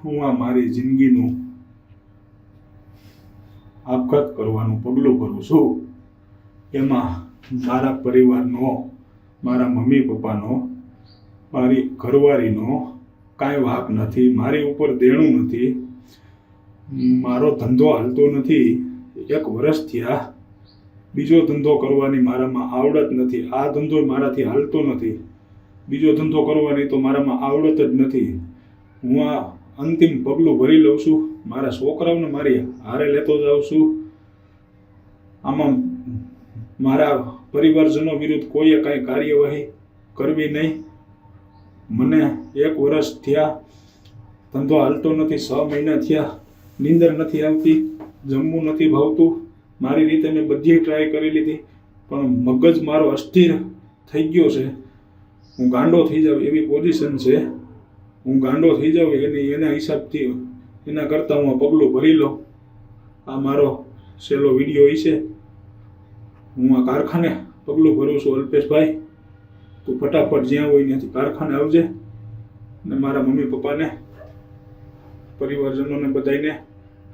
હું આ મારી જિંદગીનું આપઘાત કરવાનું પગલું ભરું છું. એમાં મારા પરિવારનો, મારા મમ્મી પપ્પાનો, મારી ઘરવાળીનો કાંઈ વાંક નથી. મારી ઉપર દેણું નથી. મારો ધંધો હાલતો નથી. 1 વર્ષ થયા. બીજો ધંધો કરવાની મારામાં આવડત નથી. આ ધંધો મારાથી હાલતો નથી. બીજો ધંધો કરવાની તો મારામાં આવડત જ નથી. હું આ અંતિમ પગલું ભરી લઉં છું. મારા છોકરાઓને મારી હારે લેતો જાઉં છું. આમાં મારા પરિવારજનો વિરુદ્ધ કોઈએ કાંઈ કાર્યવાહી કરવી નહીં. મને 1 વર્ષ થયા, ધંધો હાલતો નથી. 6 મહિના થયા, નીંદર નથી આવતી, જમવું નથી ભાવતું. મારી રીતે મેં બધી ટ્રાય કરી લીધી, પણ મગજ મારો અસ્થિર થઈ ગયો છે. હું ગાંડો થઈ જાઉં એવી પોઝિશન છે. હું ગાંડો થઈ જાઉં એના હિસાબથી, એના કરતાં હું આ પગલું ભરી લઉં. આ મારો છેલ્લો વિડીયો છે. હું આ કારખાને પગલું ભરું છું. અલ્પેશભાઈ, તું ફટાફટ જ્યાં હોય ત્યાંથી કારખાને આવજે અને મારા મમ્મી પપ્પાને, પરિવારજનોને બધાને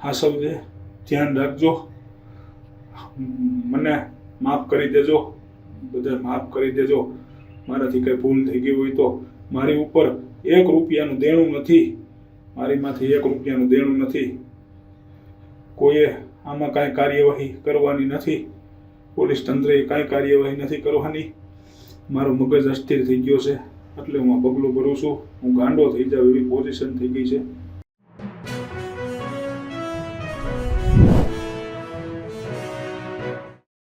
હાંસવજે. ધ્યાન રાખજો. મને માફ કરી દેજો. બધા માફ કરી દેજો. મારાથી કંઈ ભૂલ થઈ ગઈ હોય તો. મારી ઉપર 1 રૂપિયાનું દેણું નથી. મારી માથે 1 રૂપિયાનું દેણું નથી. કોઈએ આમાં કાંઈ કાર્યવાહી કરવાની નથી. પોલીસ તંત્રએ કાંઈ કાર્યવાહી નથી કરવાની. મારો મગજ અસ્થિર થઈ ગયો છે, એટલે હું આ પગલું ભરું છું. હું ગાંડો થઈ જાઉં એવી પોઝિશન થઈ ગઈ છે.